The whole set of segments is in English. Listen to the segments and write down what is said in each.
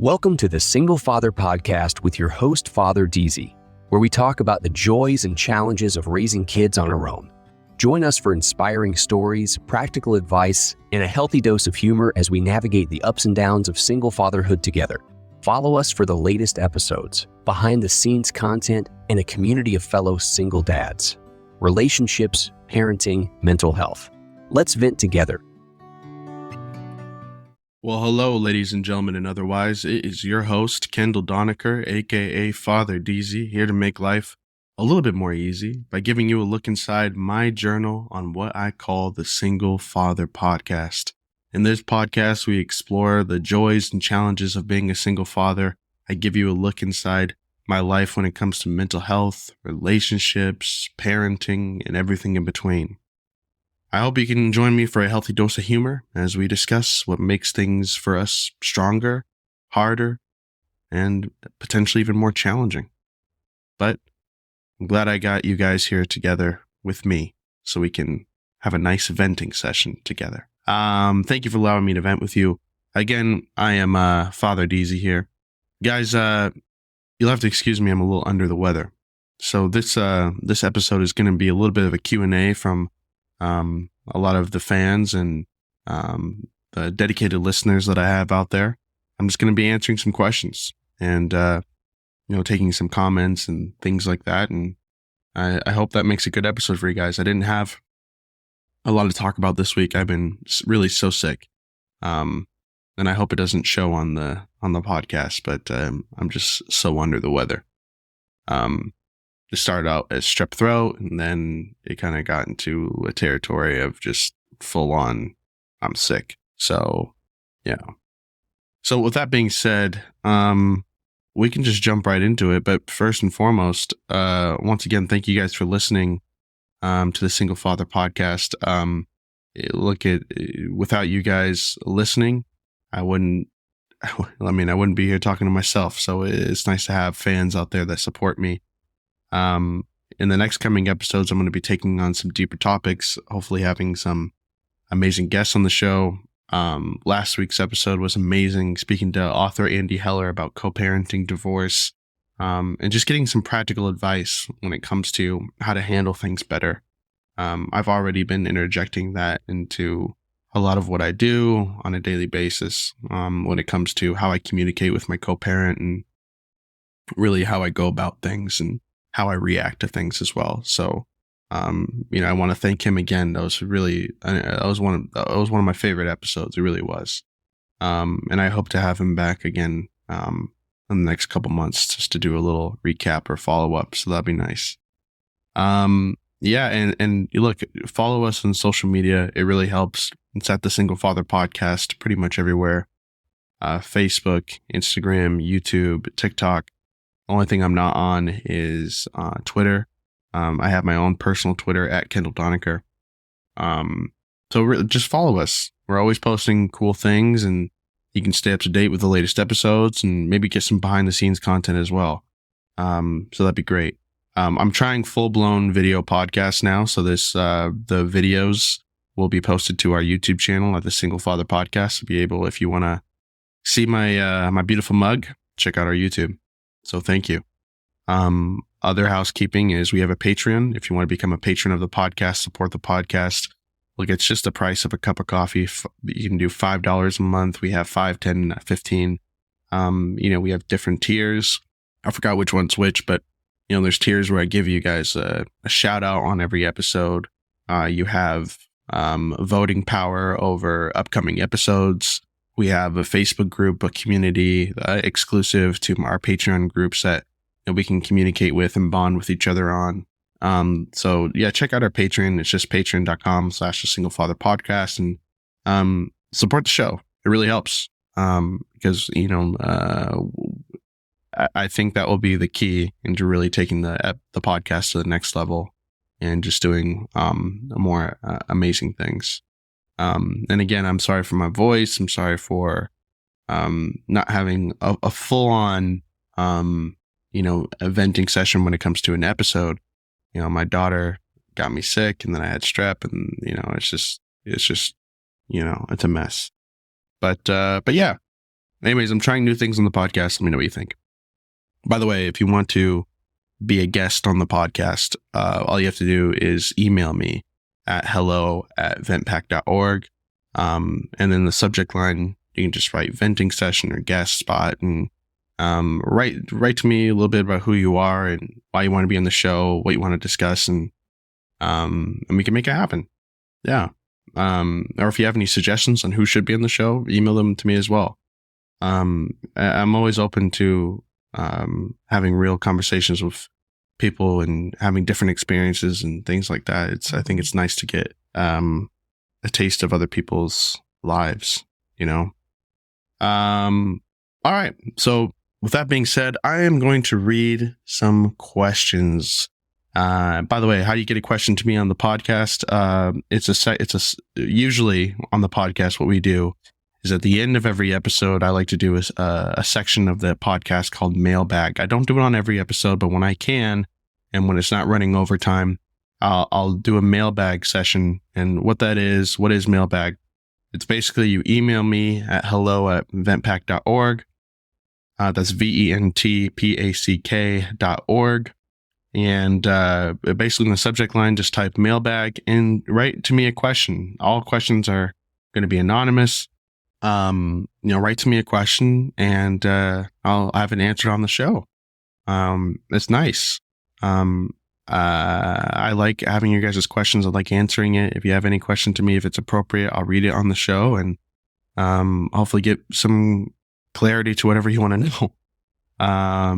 Welcome to the Single Father Podcast with your host, Father DZ, where we talk about the joys and challenges of raising kids on our own. Join us for inspiring stories, practical advice, and a healthy dose of humor as we navigate the ups and downs of single fatherhood together. Follow us for the latest episodes, behind-the-scenes content, and a community of fellow single dads. Relationships, parenting, mental health. Let's vent together. Well, hello, ladies and gentlemen, and otherwise. It is your host, Kendall Donaker, aka Father DZ, here to make life a little bit more easy by giving you a look inside my journal on what I call the Single Father Podcast. In this podcast, we explore the joys and challenges of being a single father. I give you a look inside my life when it comes to mental health, relationships, parenting, and everything in between. I hope you can join me for a healthy dose of humor as we discuss what makes things for us stronger, harder, and potentially even more challenging. But I'm glad I got you guys here together with me so we can have a nice venting session together. Thank you for allowing me to vent with you. Again, I am Father DZ here. Guys, you'll have to excuse me, I'm a little under the weather. So this episode is going to be a little bit of a Q&A from a lot of the fans and the dedicated listeners that I have out there. I'm just going to be answering some questions and taking some comments and things like that. And I hope that makes a good episode for you guys. I didn't have a lot to talk about this week. I've been really so sick, and I hope it doesn't show on the podcast. But I'm just so under the weather. It started out as strep throat, and then it kind of got into a territory of just full on, I'm sick. So, yeah. So with that being said, we can just jump right into it. But first and foremost, once again, thank you guys for listening to the Single Father Podcast. Without you guys listening, I wouldn't be here talking to myself. So it's nice to have fans out there that support me. In the next coming episodes, I'm going to be taking on some deeper topics, hopefully having some amazing guests on the show. Last week's episode was amazing, speaking to author Andy Heller about co-parenting, divorce, and just getting some practical advice when it comes to how to handle things better. I've already been interjecting that into a lot of what I do on a daily basis, when it comes to how I communicate with my co-parent and really how I go about things and how I react to things as well. So, I want to thank him again. That was one of my favorite episodes. It really was. And I hope to have him back again, in the next couple months just to do a little recap or follow up. So that'd be nice. And look, follow us on social media. It really helps. It's at the Single Father Podcast, pretty much everywhere. Facebook, Instagram, YouTube, TikTok. Only thing I'm not on is Twitter. I have my own personal Twitter at Kendall Donaker. So just follow us. We're always posting cool things, and you can stay up to date with the latest episodes and maybe get some behind the scenes content as well. So that'd be great. I'm trying full-blown video podcasts now. So the videos will be posted to our YouTube channel at the Single Father Podcast. To be able, if you want to see my beautiful mug, check out our YouTube. So thank you. Other housekeeping is we have a Patreon. If you want to become a patron of the podcast, support the podcast, look, it's just the price of a cup of coffee. You can do $5 a month. We have 5, 10, 15. We have different tiers. I forgot which one's which, but there's tiers where I give you guys a shout out on every episode. You have voting power over upcoming episodes. We have a Facebook group, a community exclusive to our Patreon groups that we can communicate with and bond with each other on. So yeah, check out our Patreon. It's just patreon.com/thesinglefatherpodcast and support the show. It really helps because I think that will be the key into really taking the podcast to the next level and just doing more amazing things. And again, I'm sorry for my voice. I'm sorry for not having a full-on, a venting session when it comes to an episode. My daughter got me sick, and then I had strep, and it's just it's a mess. But yeah, Anyways, I'm trying new things on the podcast. Let me know what you think. By the way, if you want to be a guest on the podcast, all you have to do is email me at hello@ventpack.org. And then the subject line, you can just write venting session or guest spot, and write to me a little bit about who you are and why you want to be on the show, what you want to discuss, and we can make it happen. Yeah. Or if you have any suggestions on who should be on the show, email them to me as well. I'm always open to having real conversations with people and having different experiences and things like that. I think it's nice to get a taste of other people's lives, you know? All right. So with that being said, I am going to read some questions. By the way, how do you get a question to me on the podcast? Usually on the podcast, what we do is at the end of every episode, I like to do a section of the podcast called Mailbag. I don't do it on every episode, but when I can, and when it's not running overtime, I'll do a mailbag session. And what is mailbag? It's basically you email me at hello@ventpack.org. That's VentPack.org. And basically in the subject line, just type mailbag and write to me a question. All questions are going to be anonymous. Write to me a question and I'll have it answered on the show. It's nice. I like having your guys' questions. I like answering it. If you have any question to me, if it's appropriate, I'll read it on the show and hopefully get some clarity to whatever you want to know.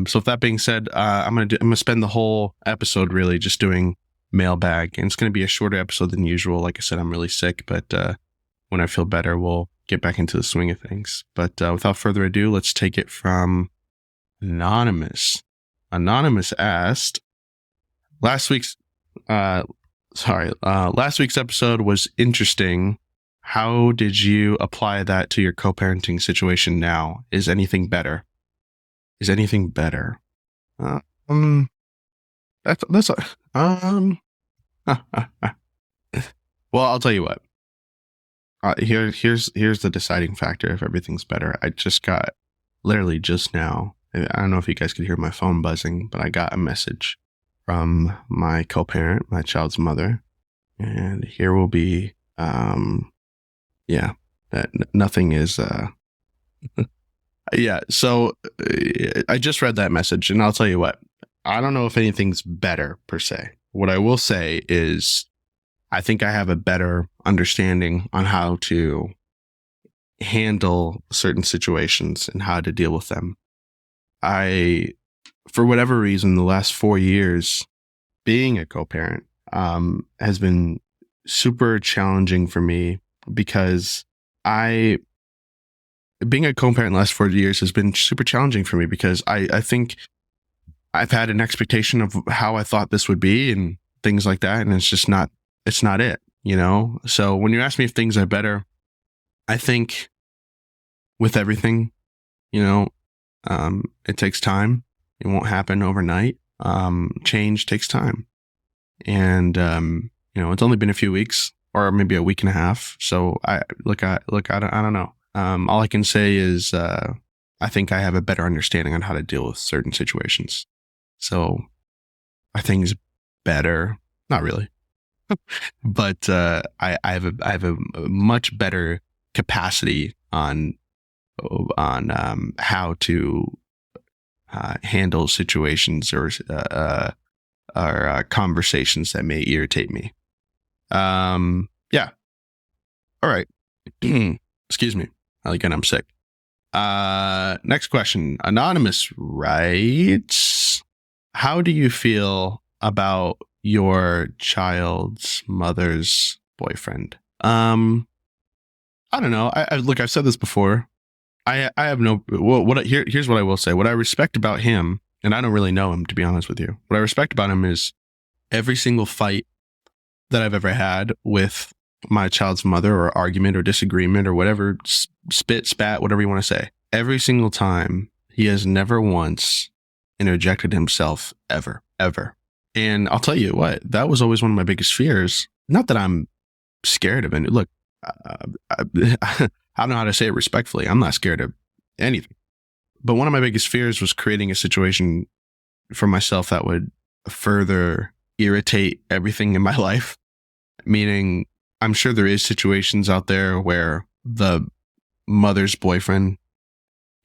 So with that being said, I'm gonna spend the whole episode really just doing mailbag, and it's gonna be a shorter episode than usual. Like I said, I'm really sick, but when I feel better, we'll get back into the swing of things. But without further ado, let's take it from Anonymous. Anonymous asked, last week's episode was interesting. How did you apply that to your co-parenting situation now? Is anything better? That's well, I'll tell you what. Here's the deciding factor if everything's better. I just got, literally just now, I don't know if you guys could hear my phone buzzing, but I got a message from my co-parent, my child's mother, and here will be, that nothing is, yeah. So I just read that message, and I'll tell you what, I don't know if anything's better per se. What I will say is I think I have a better understanding on how to handle certain situations and how to deal with them. For whatever reason, the last 4 years being a co-parent has been super challenging for me, because being a co-parent the last 4 years has been super challenging for me because I think I've had an expectation of how I thought this would be and things like that. And it's not it, you know? So when you ask me if things are better, I think with everything, you know, it takes time. It won't happen overnight. Change takes time. And, it's only been a few weeks or maybe a week and a half. So I don't know. All I can say is, I think I have a better understanding on how to deal with certain situations. So are things better? Not really. But I have a much better capacity on how to handle situations or conversations that may irritate me. Yeah. All right. Excuse me. Again, I'm sick. Next question. Anonymous writes, how do you feel about your child's mother's boyfriend? I don't know. Look, I've said this before. I have no, here's what I will say. What I respect about him, and I don't really know him, to be honest with you. What I respect about him is every single fight that I've ever had with my child's mother, or argument or disagreement or whatever, spat, whatever you want to say. Every single time, he has never once interjected himself, ever. And I'll tell you what, that was always one of my biggest fears. Not that I'm scared of it. Look, I don't know how to say it respectfully. I'm not scared of anything. But one of my biggest fears was creating a situation for myself that would further irritate everything in my life. Meaning, I'm sure there is situations out there where the mother's boyfriend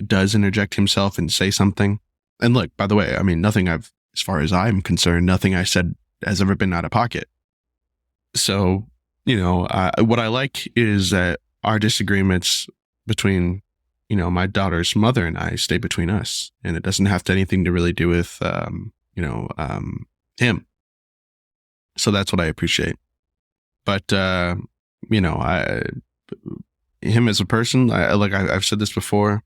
does interject himself and say something. And look, by the way, I mean, as far as I'm concerned, nothing I said has ever been out of pocket. So, what I like is that our disagreements between, my daughter's mother and I stay between us, and it doesn't have anything to really do with, him. So that's what I appreciate. But, him as a person, I've said this before.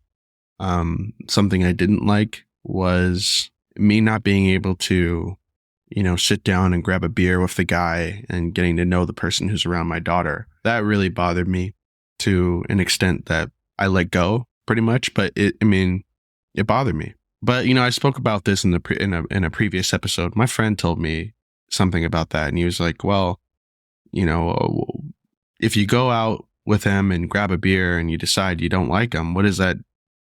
Something I didn't like was me not being able to, sit down and grab a beer with the guy and getting to know the person who's around my daughter. That really bothered me to an extent that I let go pretty much, but it bothered me. But, I spoke about this in a previous episode. My friend told me something about that, and he was like, well, if you go out with him and grab a beer and you decide you don't like him, what does that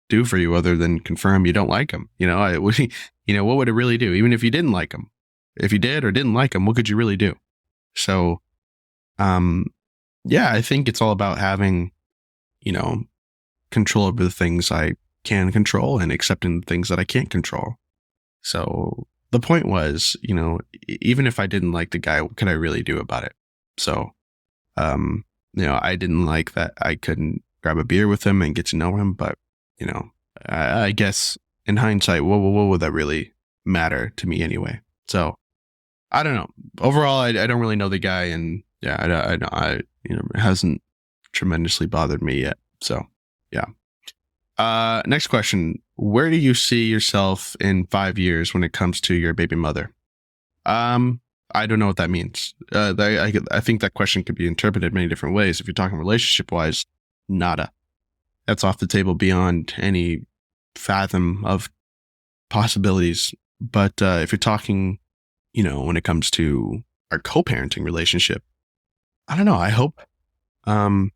do for you other than confirm you don't like him? What would it really do? Even if you didn't like him, if you did or didn't like him, what could you really do? So, I think it's all about having, control over the things I can control and accepting the things that I can't control. So the point was, even if I didn't like the guy, what could I really do about it? So, I didn't like that I couldn't grab a beer with him and get to know him, but, I guess in hindsight, what would that really matter to me anyway? So I don't know. Overall, I don't really know the guy, and it hasn't tremendously bothered me yet. So yeah. Next question. Where do you see yourself in 5 years when it comes to your baby mother? I don't know what that means. I think that question could be interpreted many different ways. If you're talking relationship wise, nada. That's off the table beyond any fathom of possibilities. But if you're talking, when it comes to our co-parenting relationship, I don't know. I hope I'm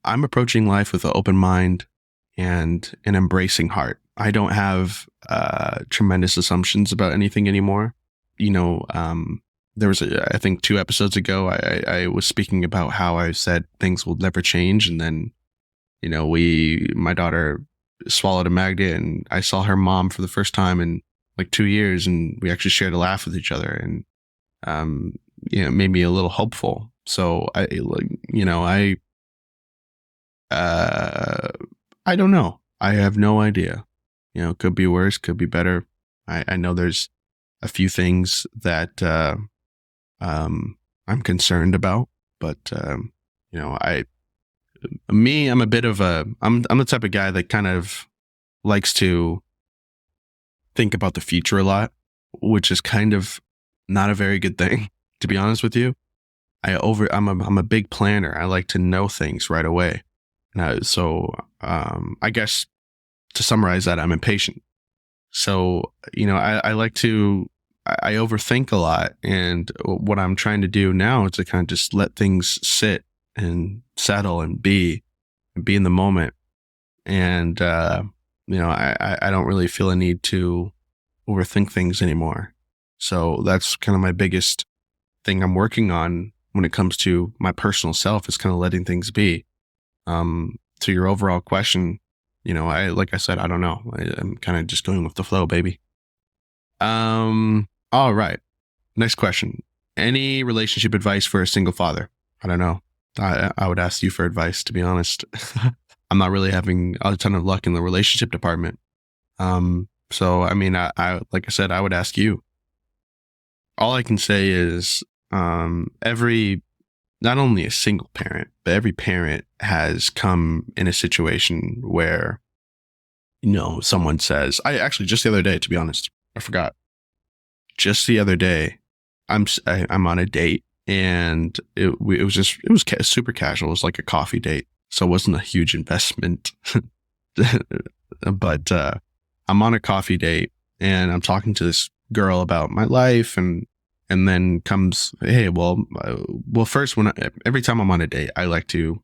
approaching life with an open mind and an embracing heart. I don't have tremendous assumptions about anything anymore. There was, I think 2 episodes ago, I was speaking about how I said things will never change. And then, my daughter swallowed a magnet, and I saw her mom for the first time in like 2 years, and we actually shared a laugh with each other, and, it made me a little hopeful. So I don't know. I have no idea. Could be worse, could be better. I know there's a few things that I'm concerned about, but I'm a bit of I'm the type of guy that kind of likes to think about the future a lot, which is kind of not a very good thing, to be honest with you. I'm a big planner. I like to know things right away. So I guess to summarize that, I'm impatient. So, I like to, I overthink a lot. And what I'm trying to do now is to kind of just let things sit and settle and be in the moment. And, I don't really feel a need to overthink things anymore. So that's kind of my biggest thing I'm working on when it comes to my personal self, is kind of letting things be. To your overall question, like I said, I don't know. I'm kind of just going with the flow, baby. All right. Next question. Any relationship advice for a single father? I don't know. I would ask you for advice, to be honest. I'm not really having a ton of luck in the relationship department. So, I mean, I like I said, I would ask you. All I can say is, not only a single parent, but every parent has come in a situation where, someone says, just the other day, to be honest, I forgot. Just the other day, I'm on a date, and it was super casual. It was like a coffee date. So it wasn't a huge investment, but, I'm on a coffee date, and I'm talking to this girl about my life, and then comes, hey, well, first, every time I'm on a date, I like to,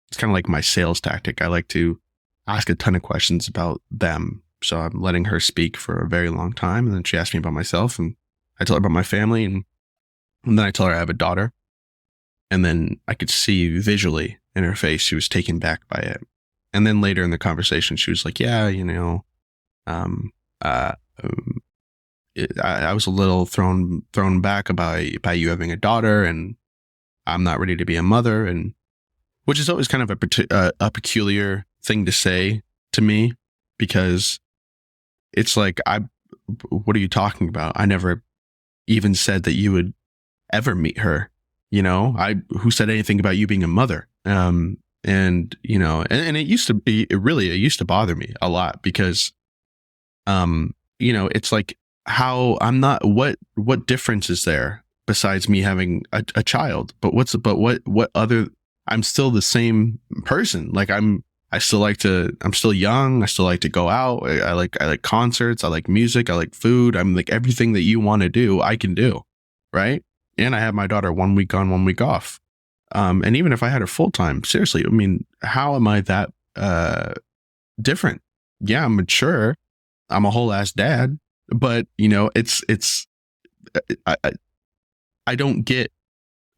it's kind of like my sales tactic. I like to ask a ton of questions about them. So I'm letting her speak for a very long time. And then she asked me about myself, and I tell her about my family. And then I tell her I have a daughter. And then I could see visually in her face, she was taken back by it. And then later in the conversation, she was like, yeah, I was a little thrown back by you having a daughter, and I'm not ready to be a mother. And which is always kind of a peculiar thing to say to me, because it's like, what are you talking about? I never even said that you would ever meet her. Who said anything about you being a mother? And it used to be, it used to bother me a lot, because, it's like, how I'm not, what difference is there besides me having a child? But what other, I'm still the same person. Like I'm still young. I still like to go out. I like concerts. I like music. I like food. I'm like, everything that you want to do, I can do. Right. And I have my daughter 1 week on, 1 week off. And even if I had her full time, seriously, I mean, how am I that different? Yeah, I'm mature. I'm a whole ass dad, but I don't get.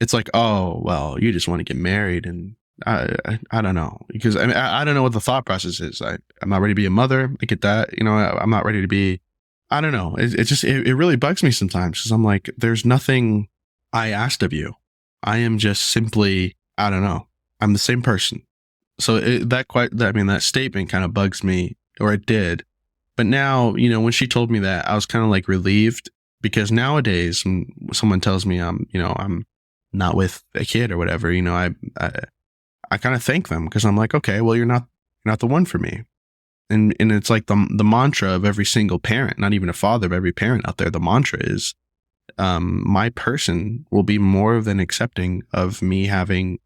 It's like, oh well, you just want to get married, and I don't know, because I don't know what the thought process is. I'm not ready to be a mother. I get that. I'm not ready to be. I don't know. It really bugs me sometimes, because I'm like, there's nothing I asked of you. I am just simply, I don't know. I'm the same person. So that statement kind of bugs me, or it did. But now, when she told me that, I was kind of like relieved, because nowadays when someone tells me I'm not with a kid or whatever, I kind of thank them, because I'm like, okay, well, you're not the one for me. And it's like the mantra of every single parent, not even a father, of every parent out there. The mantra is, my person will be more than accepting of me having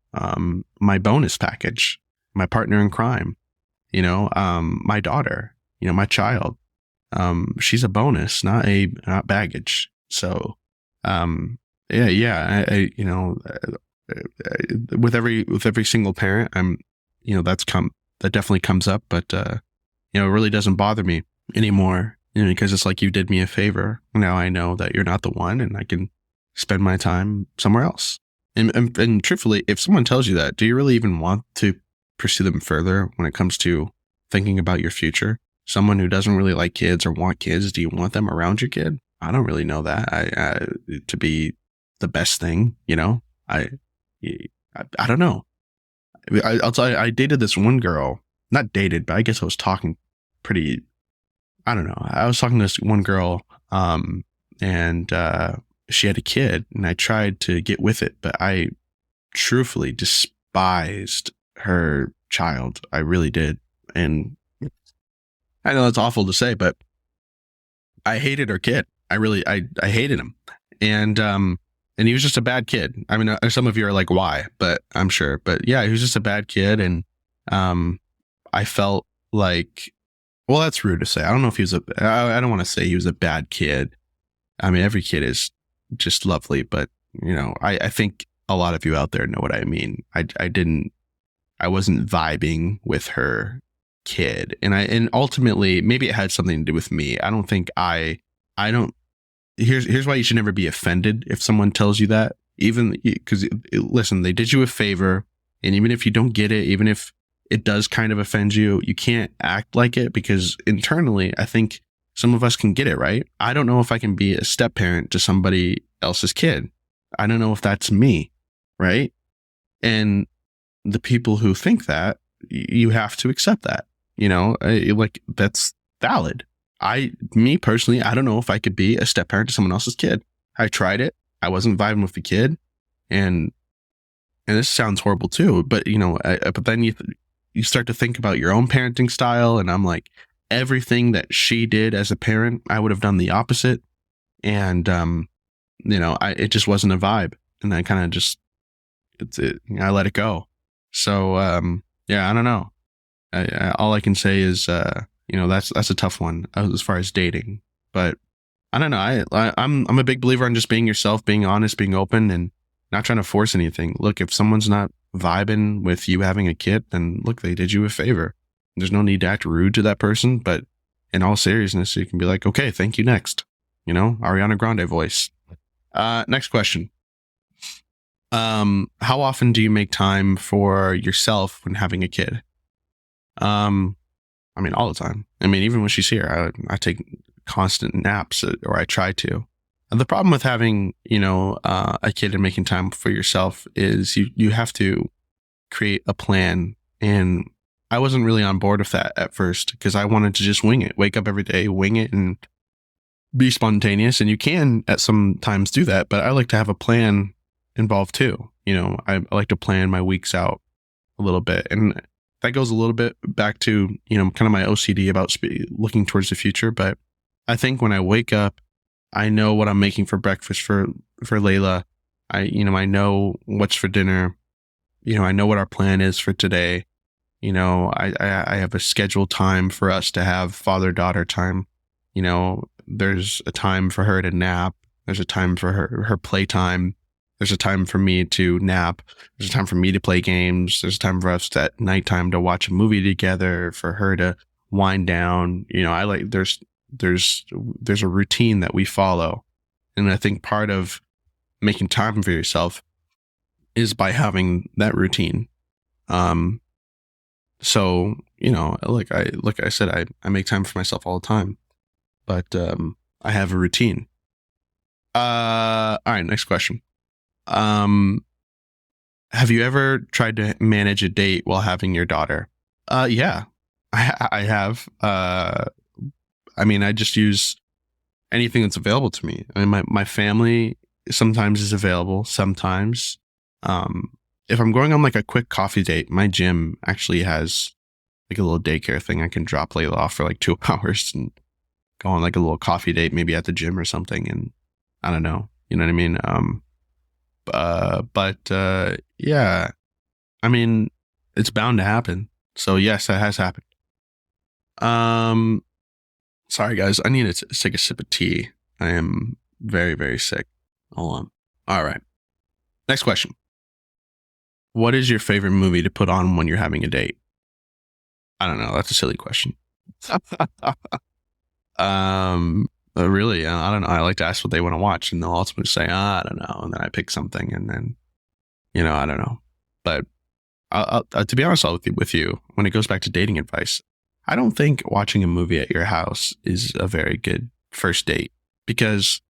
my bonus package, my partner in crime, my daughter, my child. She's a bonus, not baggage. So, with every single parent, that definitely comes up, but it really doesn't bother me anymore. Because it's like, you did me a favor. Now I know that you're not the one, and I can spend my time somewhere else. And truthfully, if someone tells you that, do you really even want to pursue them further when it comes to thinking about your future? Someone who doesn't really like kids or want kids, do you want them around your kid? I don't really know that to be the best thing. I don't know. I'll tell you, I dated this one girl, not dated, but I guess I was talking pretty. I don't know. I was talking to this one girl, and she had a kid, and I tried to get with it, but I truthfully despised her child. I really did. And I know that's awful to say, but I hated her kid. I hated him. And he was just a bad kid. I mean, some of you are like, why? But I'm sure. But yeah, he was just a bad kid. And I felt like, well, that's rude to say. I don't know if I don't want to say he was a bad kid. I mean, every kid is just lovely, but I think a lot of you out there know what I mean. I wasn't vibing with her kid. And ultimately, maybe it had something to do with me. I don't think here's why you should never be offended if someone tells you that, even because listen, they did you a favor. And even if you don't get it, even if it does kind of offend you, you can't act like it, because internally, I think some of us can get it, right? I don't know if I can be a step parent to somebody else's kid. I don't know if that's me, right? And the people who think that, you have to accept that, like that's valid. Me personally, I don't know if I could be a step parent to someone else's kid. I tried it. I wasn't vibing with the kid. And this sounds horrible too, but but then you start to think about your own parenting style, and I'm like, everything that she did as a parent, I would have done the opposite. And it just wasn't a vibe, and I kind of just I let it go. So yeah, I don't know. All I can say is that's a tough one as far as dating, but I don't know. I'm a big believer in just being yourself, being honest, being open, and not trying to force anything. Look, if someone's not vibing with you having a kid, then look, they did you a favor. There's no need to act rude to that person, but in all seriousness, you can be like, okay, thank you, next. Ariana Grande voice. Next question. How often do you make time for yourself when having a kid? All the time. Even when she's here, I take constant naps, or I try to. And the problem with having, a kid and making time for yourself is you have to create a plan. And I wasn't really on board with that at first, because I wanted to just wing it, wake up every day, wing it, and be spontaneous. And you can at some times do that, but I like to have a plan involved too. I like to plan my weeks out a little bit. And that goes a little bit back to, kind of my OCD about looking towards the future. But I think when I wake up, I know what I'm making for breakfast for Layla. I know what's for dinner. I know what our plan is for today. I have a scheduled time for us to have father-daughter time. There's a time for her to nap. There's a time for her playtime. There's a time for me to nap. There's a time for me to play games. There's a time for us at nighttime to watch a movie together, for her to wind down. There's a routine that we follow. And I think part of making time for yourself is by having that routine. So, like I said, I make time for myself all the time, but, I have a routine. All right, next question. Have you ever tried to manage a date while having your daughter? Yeah, I have. I just use anything that's available to me. My family sometimes is available. Sometimes, if I'm going on like a quick coffee date, my gym actually has like a little daycare thing. I can drop Layla off for like 2 hours and go on like a little coffee date, maybe at the gym or something. And I don't know, you know what I mean? Yeah, it's bound to happen. So yes, that has happened. Sorry guys, I need to take a sip of tea. I am very, very sick. Hold on. All right. Next question. What is your favorite movie to put on when you're having a date? I don't know. That's a silly question. Really, I don't know. I like to ask what they want to watch, and they'll ultimately say, I don't know. And then I pick something, and then, I don't know. But to be honest with you, when it goes back to dating advice, I don't think watching a movie at your house is a very good first date, because,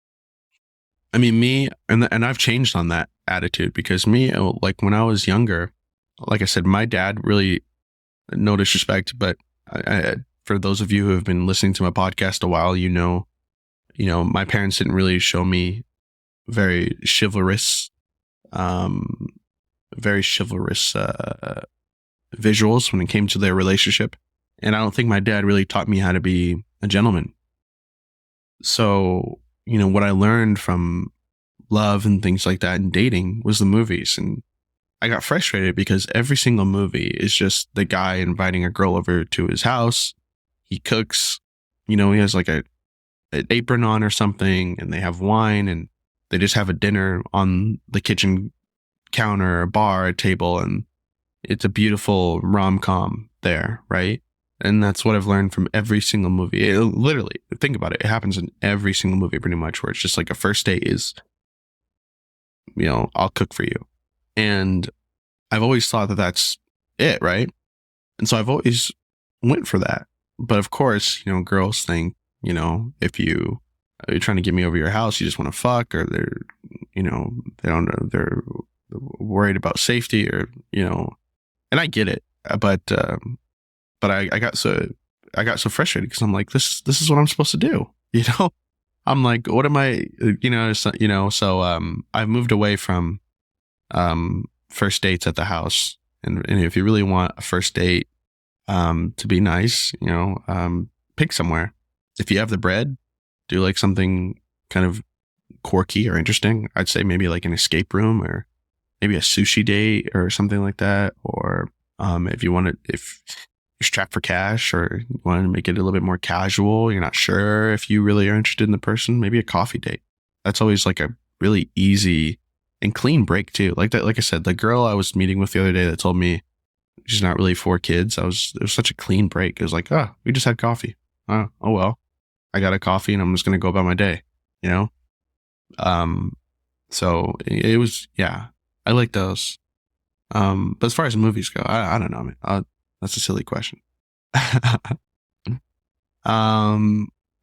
me, and I've changed on that attitude, because me, like when I was younger, like I said, my dad really, no disrespect, but for those of you who have been listening to my podcast a while, my parents didn't really show me very chivalrous visuals when it came to their relationship. And I don't think my dad really taught me how to be a gentleman. So, what I learned from love and things like that in dating was the movies. And I got frustrated because every single movie is just the guy inviting a girl over to his house. He cooks, he has like an apron on or something, and they have wine, and they just have a dinner on the kitchen counter, a bar, a table, and it's a beautiful rom-com there, right? And that's what I've learned from every single movie. Literally, think about it. It happens in every single movie pretty much, where it's just like a first date is, I'll cook for you. And I've always thought that that's it, right? And so I've always went for that. But of course, girls think, if you're trying to get me over your house, you just want to fuck, or they're worried about safety, or, and I get it. But I got so frustrated, because I'm like, this is what I'm supposed to do. I'm like, what am I, so I've moved away from, first dates at the house. And if you really want a first date, to be nice, pick somewhere. If you have the bread, do like something kind of quirky or interesting. I'd say maybe like an escape room, or maybe a sushi date or something like that. Or, if you're strapped for cash, or you want to make it a little bit more casual, you're not sure if you really are interested in the person, maybe a coffee date. That's always like a really easy and clean break too. Like that, like I said, the girl I was meeting with the other day that told me she's not really for kids. It was such a clean break. It was like, oh, we just had coffee. Oh well, I got a coffee and I'm just going to go about my day, you know? So it was, yeah, I like those. But as far as movies go, I don't know, man. That's a silly question.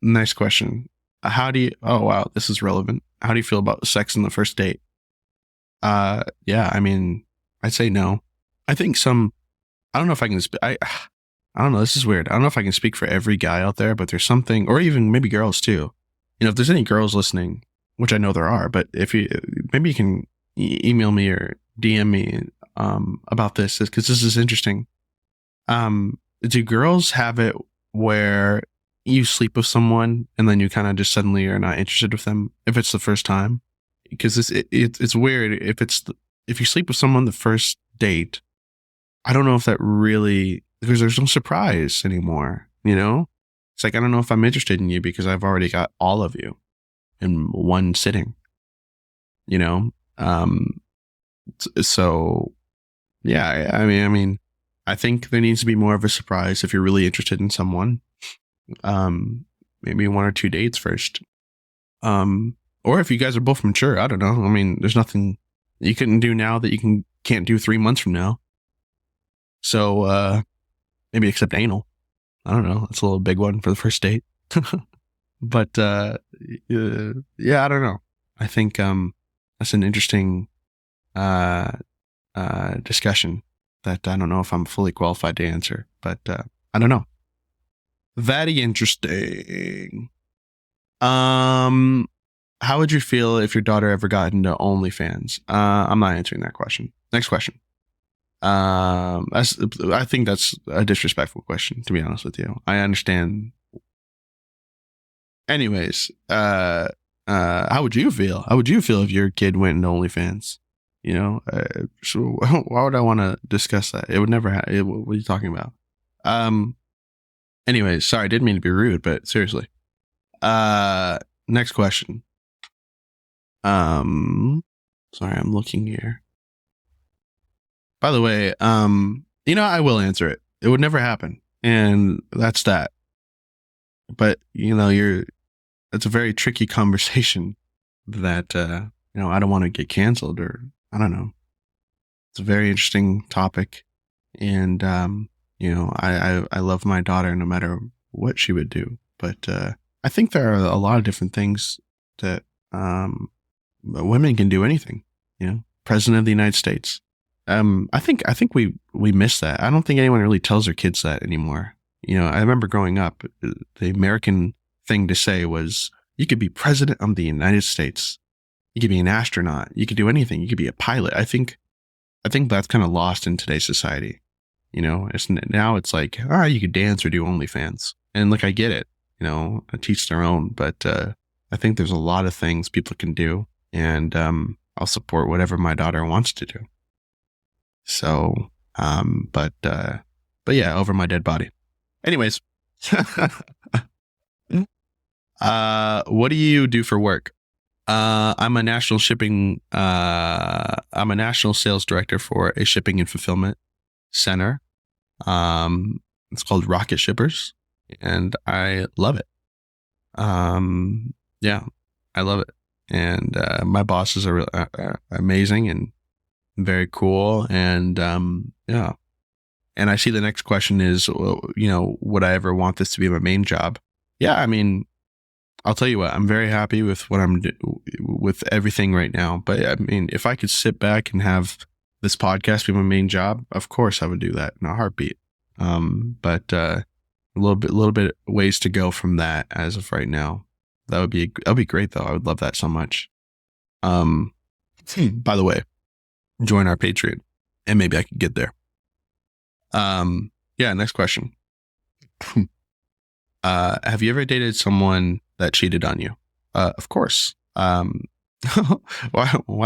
Next question. Oh wow, this is relevant. How do you feel about sex on the first date? Yeah, I mean, I'd say no. I think I don't know if I can, I don't know, this is weird. I don't know if I can speak for every guy out there, but there's something, or even maybe girls too. You know, if there's any girls listening, which I know there are, but maybe you can email me or DM me, about this, because this is interesting. Do girls have it where you sleep with someone and then you kind of just suddenly are not interested with them if it's the first time? Because it's weird if you sleep with someone the first date. I don't know if that really, because there's no surprise anymore, you know? It's like, I don't know if I'm interested in you because I've already got all of you in one sitting, you know? So yeah, I mean, I think there needs to be more of a surprise if you're really interested in someone. Maybe 1 or 2 dates first. Or if you guys are both mature, I don't know. I mean, there's nothing you couldn't do now that you can't do 3 months from now. So, maybe except anal. I don't know. That's a little big one for the first date. But, yeah, I don't know. I think, that's an interesting, discussion that I don't know if I'm fully qualified to answer, but, I don't know. Very interesting. How would you feel if your daughter ever got into OnlyFans? I'm not answering that question. Next question. I think that's a disrespectful question, to be honest with you. I understand. Anyways, how would you feel? How would you feel if your kid went into OnlyFans? You know, so why would I want to discuss that? It would never happen. What are you talking about? Anyways, sorry, I didn't mean to be rude, but seriously. Next question. Sorry, I'm looking here. By the way, you know, I will answer it. It would never happen. And that's that. But, you know, it's a very tricky conversation that, you know, I don't want to get canceled, or I don't know. It's a very interesting topic. And, you know, I love my daughter no matter what she would do. But, I think there are a lot of different things that, women can do anything, you know, President of the United States. I think we miss that. I don't think anyone really tells their kids that anymore. You know, I remember growing up, the American thing to say was, you could be president of the United States. You could be an astronaut. You could do anything. You could be a pilot. I think that's kind of lost in today's society. You know, now it's like, all right, you could dance or do OnlyFans. And look, I get it, you know, teach their own, but, I think there's a lot of things people can do, and, I'll support whatever my daughter wants to do. So, but yeah, over my dead body. Anyways, what do you do for work? I'm a national sales director for a shipping and fulfillment center. It's called Rocket Shippers, and I love it. Yeah, I love it. And, my bosses are amazing and very cool. And, yeah. And I see the next question is, well, you know, would I ever want this to be my main job? Yeah. I mean, I'll tell you what, I'm very happy with what with everything right now. But I mean, if I could sit back and have this podcast be my main job, of course I would do that in a heartbeat. But, a little bit ways to go from that as of right now. That'd be great though. I would love that so much. By the way, join our Patreon and maybe I could get there. Yeah, next question. Have you ever dated someone that cheated on you? Of course. Why'd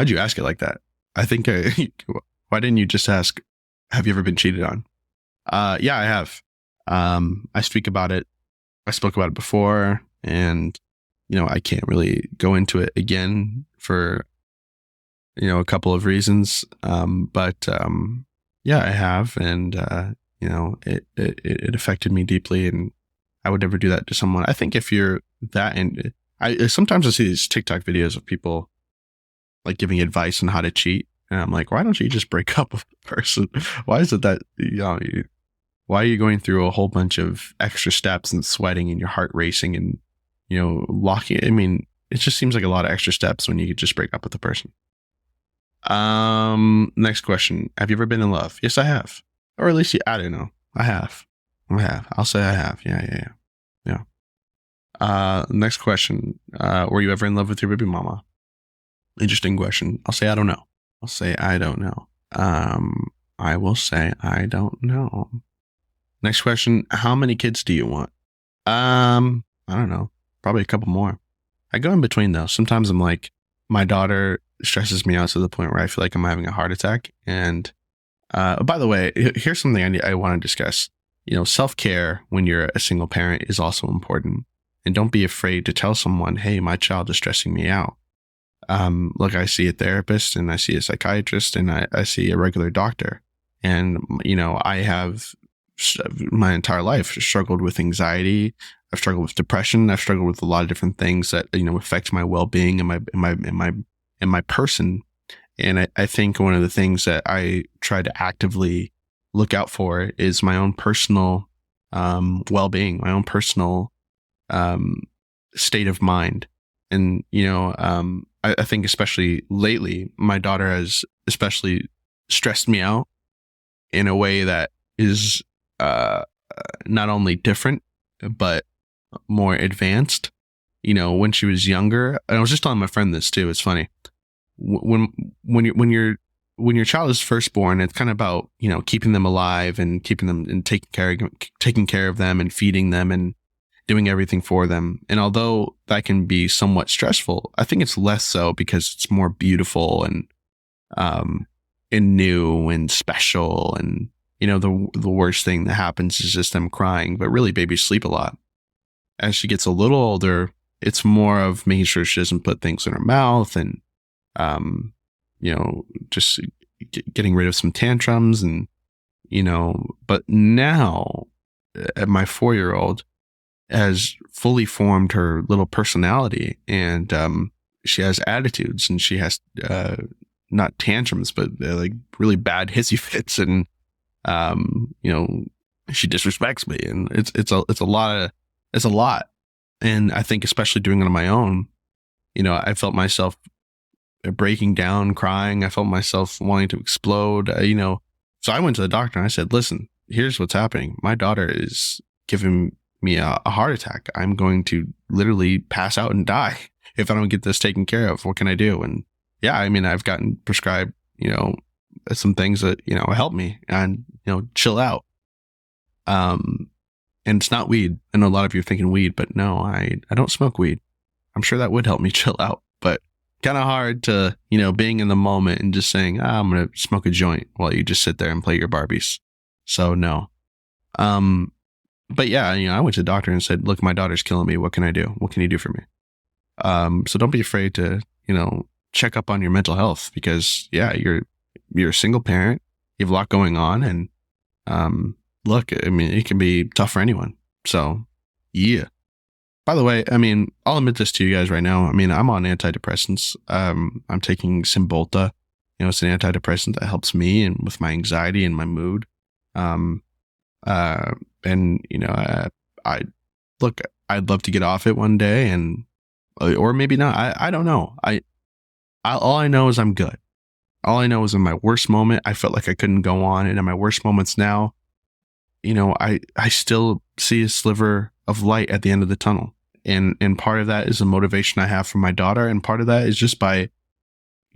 you ask it like that? I think, why didn't you just ask, have you ever been cheated on? Yeah, I have. I spoke about it before, and, you know, I can't really go into it again for, you know, a couple of reasons. But, Yeah, I have. And, it affected me deeply, and I would never do that to someone. I think if you're that, and sometimes I see these TikTok videos of people like giving advice on how to cheat. And I'm like, why don't you just break up with the person? Why is it that, why are you going through a whole bunch of extra steps and sweating and your heart racing and, locking? I mean, it just seems like a lot of extra steps when you could just break up with the person. Next question. Have you ever been in love? Yes, I have. Or at least, I don't know. I have. I'll say I have. Yeah. Next question. Were you ever in love with your baby mama? Interesting question. I'll say I don't know. I'll say I don't know. I will say I don't know. Next question. How many kids do you want? I don't know. Probably a couple more. I go in between though. Sometimes I'm like, my daughter stresses me out to the point where I feel like I'm having a heart attack. And by the way, here's something I want to discuss. Self-care when you're a single parent is also important. And don't be afraid to tell someone, hey, my child is stressing me out. Look, I see a therapist and I see a psychiatrist and I see a regular doctor. And, I have my entire life struggled with anxiety. I've struggled with depression. I've struggled with a lot of different things that, affect my well-being and my person. And I think one of the things that I try to actively look out for is my own personal, well-being, my own personal, state of mind. And, I think especially lately, my daughter has especially stressed me out in a way that is not only different, but more advanced. When she was younger, and I was just telling my friend this too. It's funny. When your child is first born, it's kind of about, keeping them alive and keeping them and taking care of them and feeding them and doing everything for them. And although that can be somewhat stressful, I think it's less so because it's more beautiful and new and special. And, the worst thing that happens is just them crying, but really babies sleep a lot. As she gets a little older, it's more of making sure she doesn't put things in her mouth and, just getting rid of some tantrums and, but now my 4-year-old has fully formed her little personality, and she has attitudes, and she has not tantrums, but like really bad hissy fits, and she disrespects me, and it's a lot. And I think especially doing it on my own, I felt myself breaking down, crying. I felt myself wanting to explode. So I went to the doctor and I said, "Listen, here's what's happening. My daughter is giving me a heart attack. I'm going to literally pass out and die if I don't get this taken care of. What can I do?" And yeah, I've gotten prescribed, some things that, help me and, chill out. And it's not weed. I know a lot of you are thinking weed, but no, I don't smoke weed. I'm sure that would help me chill out, but kind of hard to, being in the moment and just saying, I'm going to smoke a joint while you just sit there and play your Barbies. So no. But yeah, I went to the doctor and said, "Look, my daughter's killing me. What can I do? What can you do for me?" So don't be afraid to, check up on your mental health, because yeah, you're a single parent. You have a lot going on, and look, it can be tough for anyone. So yeah. By the way, I'll admit this to you guys right now. I'm on antidepressants. I'm taking Cymbalta. It's an antidepressant that helps me and with my anxiety and my mood. And I'd love to get off it one day, and or maybe not. I don't know. All I know is I'm good. All I know is in my worst moment, I felt like I couldn't go on, and in my worst moments now, I still see a sliver of light at the end of the tunnel, and part of that is the motivation I have for my daughter, and part of that is just by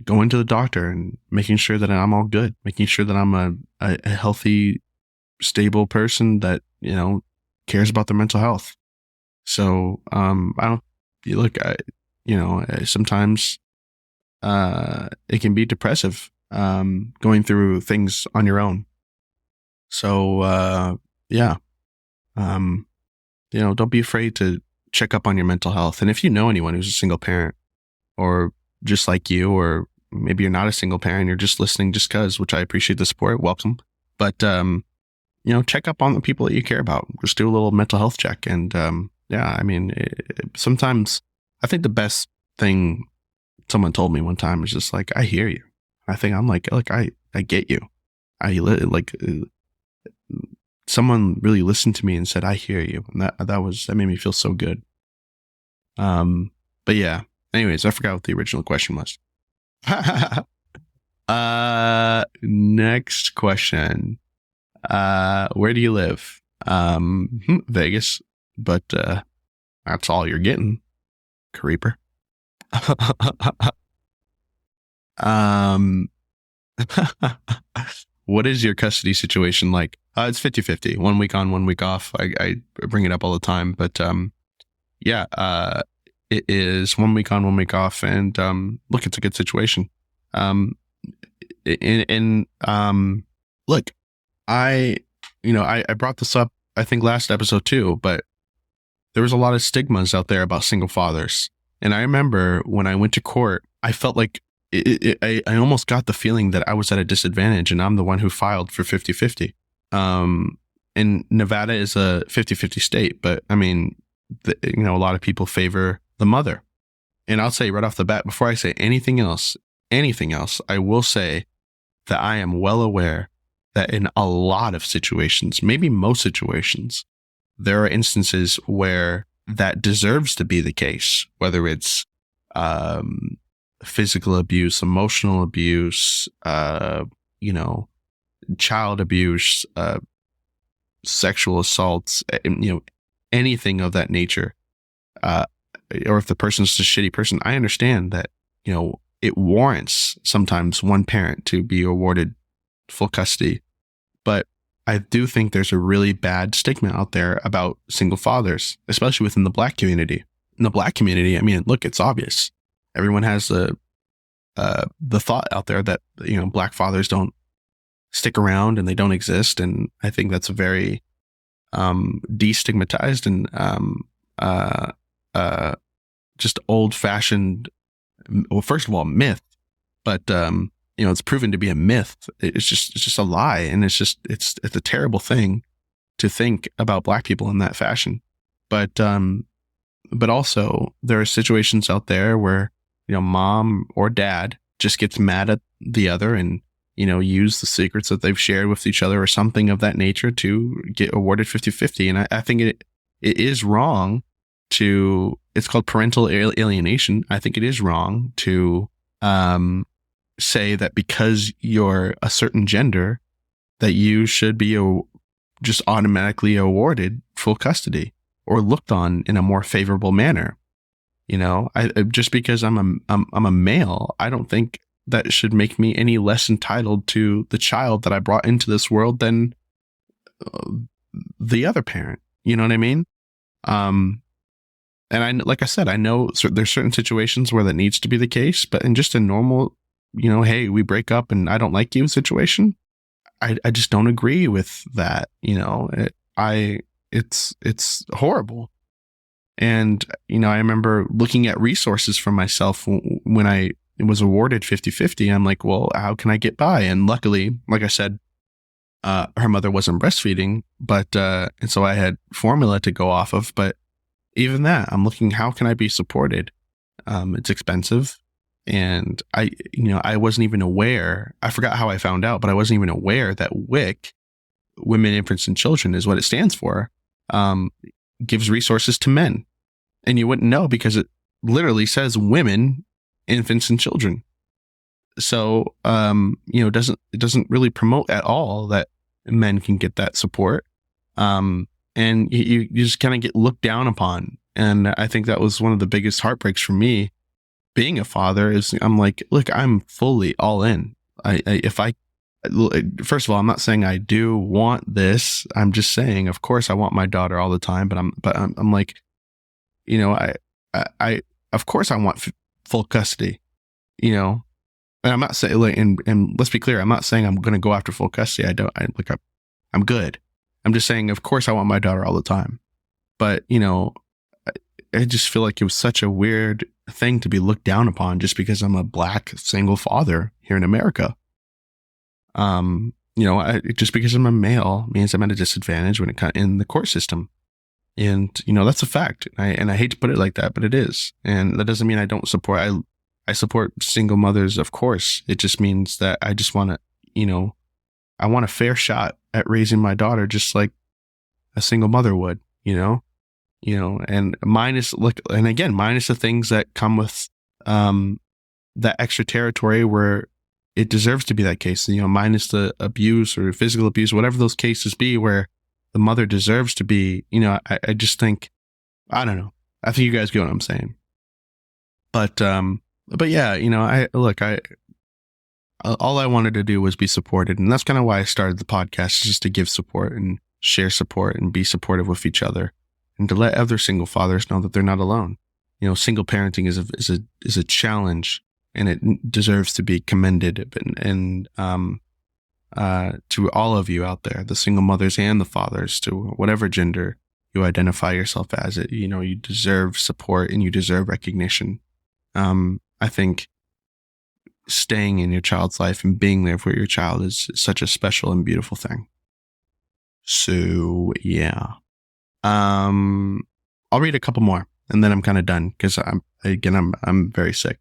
going to the doctor and making sure that I'm all good, making sure that I'm a healthy, stable person that, cares about their mental health. So, sometimes, it can be depressive, going through things on your own. So, yeah, don't be afraid to check up on your mental health. And if you know anyone who's a single parent, or just like you, or maybe you're not a single parent, you're just listening just cause, which I appreciate the support. Welcome. But, check up on the people that you care about. Just do a little mental health check. And, sometimes I think the best thing someone told me one time was just like, I hear you. I think I'm like, look, I get you. Someone really listened to me and said, I hear you. And that made me feel so good. But yeah, anyways, I forgot what the original question was. Next question. Where do you live? Vegas, but, that's all you're getting, creeper. What is your custody situation like? It's 50-50, 1 week on, 1 week off. I bring it up all the time, but, it is 1 week on, 1 week off. And, look, it's a good situation. Look, I brought this up, I think last episode too, but there was a lot of stigmas out there about single fathers. And I remember when I went to court, I felt like I almost got the feeling that I was at a disadvantage and I'm the one who filed for 50-50. And Nevada is a 50-50 state, but I mean, a lot of people favor the mother. And I'll say right off the bat, before I say anything else, I will say that I am well aware that in a lot of situations, maybe most situations, there are instances where that deserves to be the case, whether it's physical abuse, emotional abuse, child abuse, sexual assaults, anything of that nature. Or if the person's a shitty person, I understand that, it warrants sometimes one parent to be awarded full custody. But I do think there's a really bad stigma out there about single fathers, especially within the Black community. In the Black community, I mean, look, it's obvious. Everyone has the thought out there that, Black fathers don't stick around and they don't exist. And I think that's a very destigmatized and just old-fashioned, well, first of all, myth, but it's proven to be a myth. It's just a lie, and it's a terrible thing to think about Black people in that fashion. But also there are situations out there where mom or dad just gets mad at the other and use the secrets that they've shared with each other or something of that nature to get awarded 50-50. And I think it is wrong to, it's called parental alienation. I think it is wrong to say that because you're a certain gender that you should be just automatically awarded full custody or looked on in a more favorable manner. Just because I'm a male, I don't think that should make me any less entitled to the child that I brought into this world than the other parent. You know what I mean? And like I said, I know there's certain situations where that needs to be the case, but in just a normal, hey, we break up and I don't like you situation, I just don't agree with that. It's horrible. And, I remember looking at resources for myself when I was awarded 50-50. I'm like, well, how can I get by? And luckily, like I said, her mother wasn't breastfeeding, but, and so I had formula to go off of. But even that, I'm looking, how can I be supported? It's expensive. And I wasn't even aware, I forgot how I found out, but I wasn't even aware that WIC, Women, Infants, and Children, is what it stands for, gives resources to men. And you wouldn't know because it literally says women, infants, and children. So, it doesn't really promote at all that men can get that support. And you just kind of get looked down upon. And I think that was one of the biggest heartbreaks for me being a father is I'm like, look, I'm fully all in. First of all, I'm not saying I do want this. I'm just saying, of course I want my daughter all the time, but I'm like, I of course I want full custody, and I'm not saying, and let's be clear, I'm not saying I'm going to go after full custody. I'm good. I'm just saying, of course I want my daughter all the time, but I just feel like it was such a weird thing to be looked down upon just because I'm a Black single father here in America. just because I'm a male means I'm at a disadvantage when it comes in the court system. And, that's a fact. And I hate to put it like that, but it is. And that doesn't mean I don't support, I support single mothers, of course. It just means that I just want to, I want a fair shot at raising my daughter just like a single mother would, and minus the things that come with, that extra territory where it deserves to be that case, minus the abuse or physical abuse, whatever those cases be, where the mother deserves to be, I just think, I don't know. I think you guys get what I'm saying. But yeah, all I wanted to do was be supported. And that's kind of why I started the podcast, just to give support and share support and be supportive with each other, and to let other single fathers know that they're not alone. Single parenting is a challenge, and it deserves to be commended. And to all of you out there, the single mothers and the fathers, to whatever gender you identify yourself as, you deserve support and you deserve recognition. I think staying in your child's life and being there for your child is such a special and beautiful thing. So yeah, I'll read a couple more and then I'm kind of done, because I'm very sick.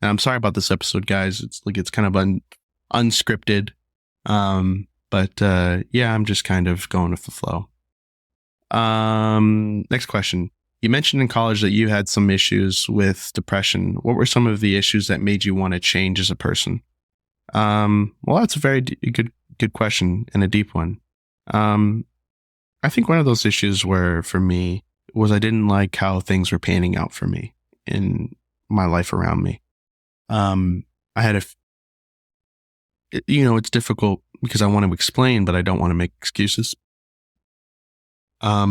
And I'm sorry about this episode, guys. It's kind of unscripted. But yeah, I'm just kind of going with the flow. Next question. You mentioned in college that you had some issues with depression. What were some of the issues that made you want to change as a person? Well, that's a very good question, and a deep one. I think one of those issues for me was I didn't like how things were panning out for me in my life around me. I had it's difficult because I want to explain, but I don't want to make excuses. At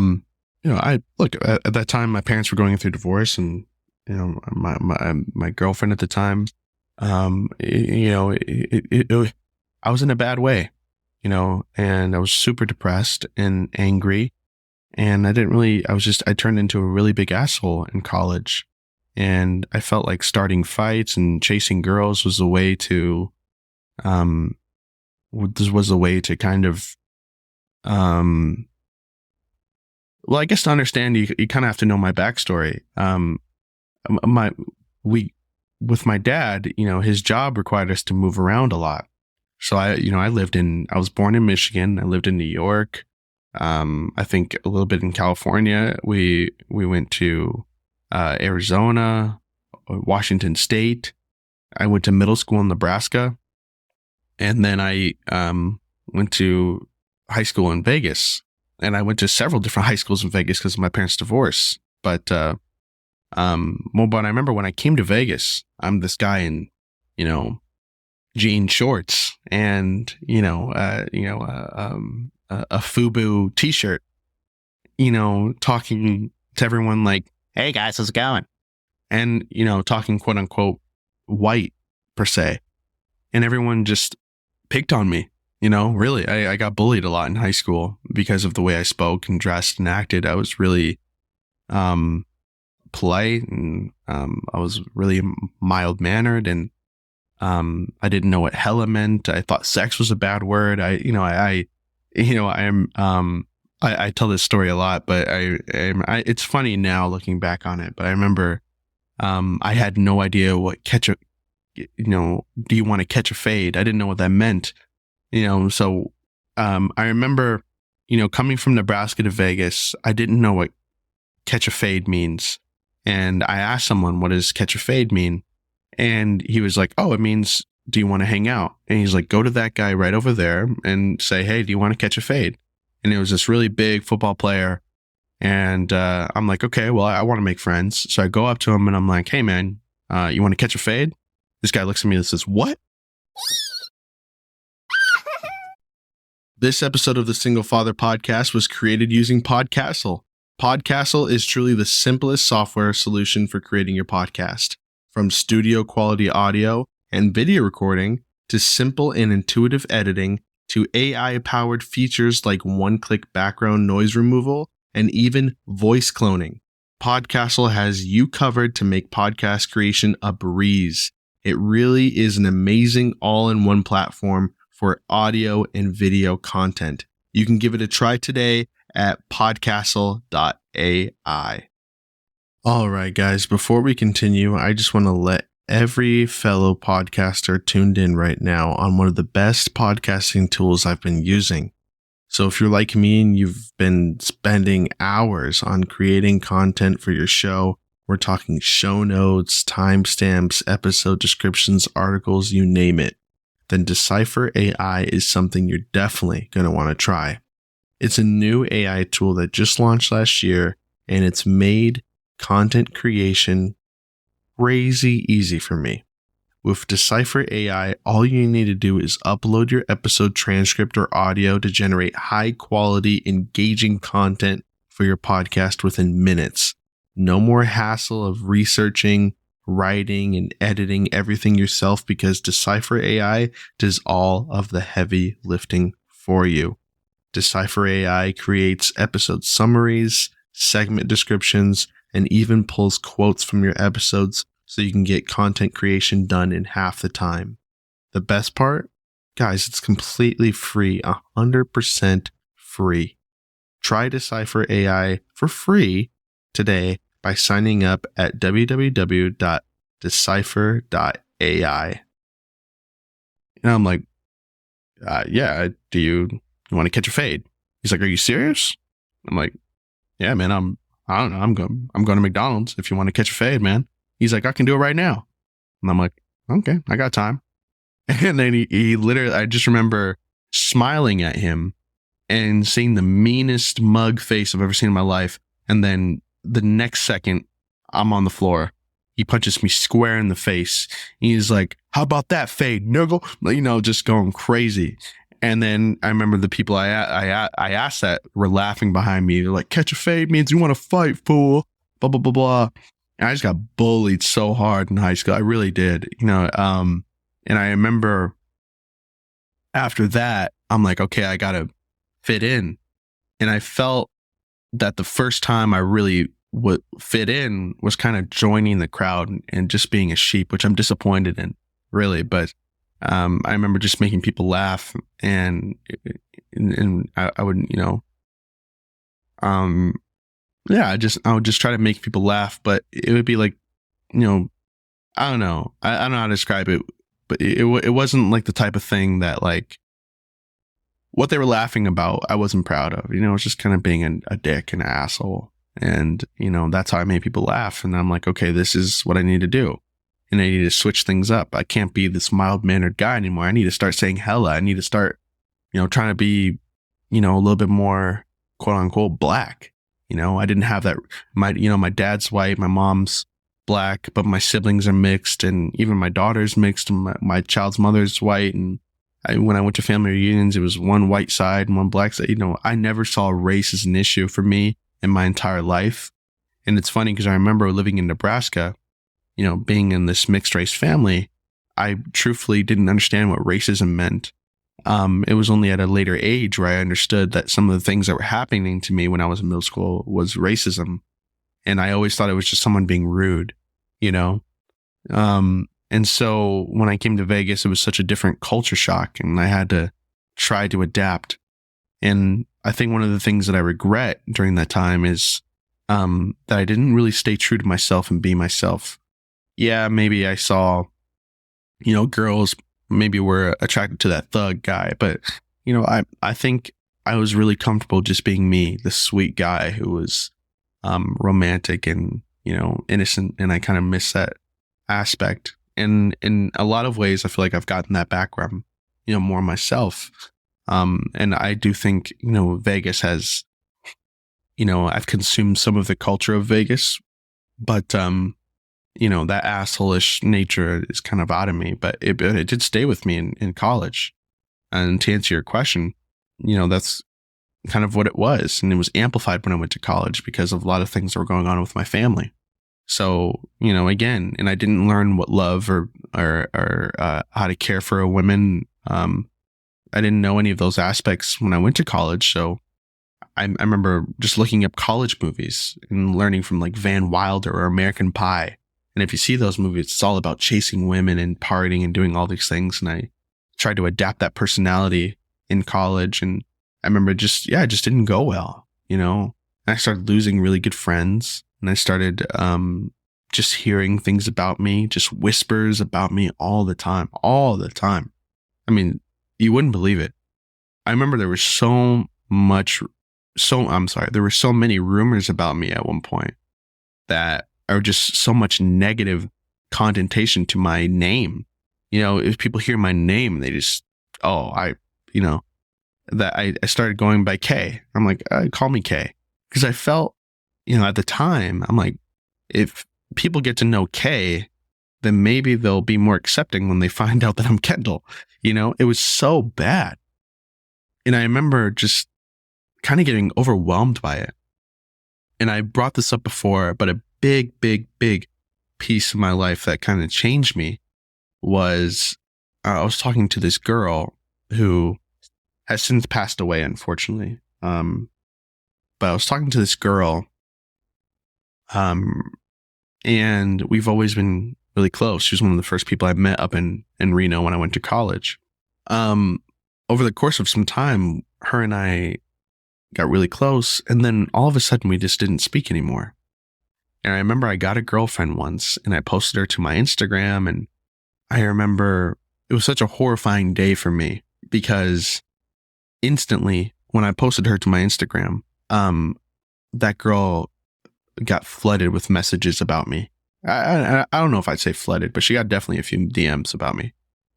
that time, my parents were going through divorce, and, my girlfriend at the time, I was in a bad way, and I was super depressed and angry, and I turned into a really big asshole in college, and I felt like starting fights and chasing girls was a way to, kind of, well, I guess to understand, you kind of have to know my backstory. With my dad, his job required us to move around a lot. So I was born in Michigan. I lived in New York. I think a little bit in California. We went to Arizona, Washington State. I went to middle school in Nebraska. And then I went to high school in Vegas. And I went to several different high schools in Vegas because of my parents' divorce. But I remember when I came to Vegas, I'm this guy in, jean shorts and, a FUBU t-shirt, talking to everyone like, "Hey guys, how's it going?" And, talking quote unquote white per se. And everyone just picked on me. Really, I got bullied a lot in high school because of the way I spoke and dressed and acted. I was really polite, and I was really mild-mannered, and I didn't know what hella meant. I thought sex was a bad word. I tell this story a lot, but it's funny now looking back on it. But I remember I had no idea what do you want to catch a fade? I didn't know what that meant. So I remember, coming from Nebraska to Vegas, I didn't know what catch a fade means. And I asked someone, what does catch a fade mean? And he was like, oh, it means, do you want to hang out? And he's like, go to that guy right over there and say, hey, do you want to catch a fade? And it was this really big football player. And I'm like, okay, well, I want to make friends. So I go up to him and I'm like, hey, man, you want to catch a fade? This guy looks at me and says, what? This episode of the Single Father Podcast was created using Podcastle. Podcastle is truly the simplest software solution for creating your podcast. From studio quality audio and video recording to simple and intuitive editing to AI-powered features like one-click background noise removal and even voice cloning. Podcastle has you covered to make podcast creation a breeze. It really is an amazing all-in-one platform for audio and video content. You can give it a try today at podcastle.ai. All right, guys, before we continue, I just want to let every fellow podcaster tuned in right now on one of the best podcasting tools I've been using. So if you're like me and you've been spending hours on creating content for your show, we're talking show notes, timestamps, episode descriptions, articles, you name it, then Decipher AI is something you're definitely going to want to try. It's a new AI tool that just launched last year, and it's made content creation crazy easy for me. With Decipher AI, all you need to do is upload your episode transcript or audio to generate high quality, engaging content for your podcast within minutes. No more hassle of researching, writing, and editing everything yourself because Decipher AI does all of the heavy lifting for you. Decipher AI creates episode summaries, segment descriptions, and even pulls quotes from your episodes so you can get content creation done in half the time. The best part? Guys, it's completely free, 100% free. Try Decipher AI for free today by signing up at www.decipher.ai. And I'm like, yeah, do you want to catch a fade? He's like, are you serious? I'm like, yeah, man, I don't know. I'm going to McDonald's if you want to catch a fade, man. He's like, I can do it right now. And I'm like, okay, I got time. And then he literally, I just remember smiling at him and seeing the meanest mug face I've ever seen in my life. And then the next second, I'm on the floor. He punches me square in the face. He's like, how about that fade, nigga? You know, just going crazy. And then I remember the people I asked that were laughing behind me. They're like, catch a fade means you want to fight, fool. Blah, blah, blah, blah. And I just got bullied so hard in high school. I really did, you know. And I remember after that, I'm like, okay, I got to fit in. And I felt that the first time I really would fit in was kind of joining the crowd and just being a sheep, which I'm disappointed in, really. But I remember just making people laugh, and I would, you know, yeah, I would just try to make people laugh, but it would be like, you know, I don't know, I don't know how to describe it, but it wasn't like the type of thing that, like, what they were laughing about, I wasn't proud of. You know, it was just kind of being a dick and an asshole, and you know, that's how I made people laugh. And I'm like, okay, this is what I need to do. And I need to switch things up. I can't be this mild-mannered guy anymore. I need to start saying hella. I need to start, you know, trying to be, you know, a little bit more quote-unquote black. You know, I didn't have that. My dad's white, my mom's black, but my siblings are mixed, and even my daughter's mixed, and my child's mother's white. And when I went to family reunions, it was one white side and one black side. You know, I never saw race as an issue for me in my entire life. And it's funny because I remember living in Nebraska, you know, being in this mixed race family, I truthfully didn't understand what racism meant. It was only at a later age where I understood that some of the things that were happening to me when I was in middle school was racism. And I always thought it was just someone being rude, you know? And so when I came to Vegas, it was such a different culture shock, and I had to try to adapt. And I think one of the things that I regret during that time is that I didn't really stay true to myself and be myself. Yeah, maybe I saw, you know, girls maybe were attracted to that thug guy, but, you know, I think I was really comfortable just being me, the sweet guy who was romantic and, you know, innocent, and I kind of miss that aspect. And in a lot of ways, I feel like I've gotten that back where I'm, you know, more myself. And I do think, you know, Vegas has, you know, I've consumed some of the culture of Vegas, but, you know, that asshole-ish nature is kind of out of me, but it did stay with me in college. And to answer your question, you know, that's kind of what it was. And it was amplified when I went to college because of a lot of things that were going on with my family. So, you know, again, and I didn't learn what love or how to care for a woman. I didn't know any of those aspects when I went to college. So I remember just looking up college movies and learning from like Van Wilder or American Pie. And if you see those movies, it's all about chasing women and partying and doing all these things. And I tried to adapt that personality in college. And I remember it just didn't go well, And I started losing really good friends, and I started just hearing things about me, just whispers about me all the time. I mean, you wouldn't believe it. I remember there were so many rumors about me at one point that are just so much negative connotation to my name. If people hear my name, they just, I started going by K. I'm like, call me K. Because I felt, at the time, I'm like, if people get to know K, then maybe they'll be more accepting when they find out that I'm Kendall. It was so bad. And I remember just kind of getting overwhelmed by it. And I brought this up before, but a big, big, big piece of my life that kind of changed me was I was talking to this girl who has since passed away, unfortunately. But I was talking to this girl, and we've always been really close. She was one of the first people I met up in Reno when I went to college. Over the course of some time, her and I got really close, and then all of a sudden we just didn't speak anymore. And I remember I got a girlfriend once, and I posted her to my Instagram, and I remember it was such a horrifying day for me because instantly when I posted her to my Instagram, that girl got flooded with messages about me. I don't know if I'd say flooded, but she got definitely a few DMs about me.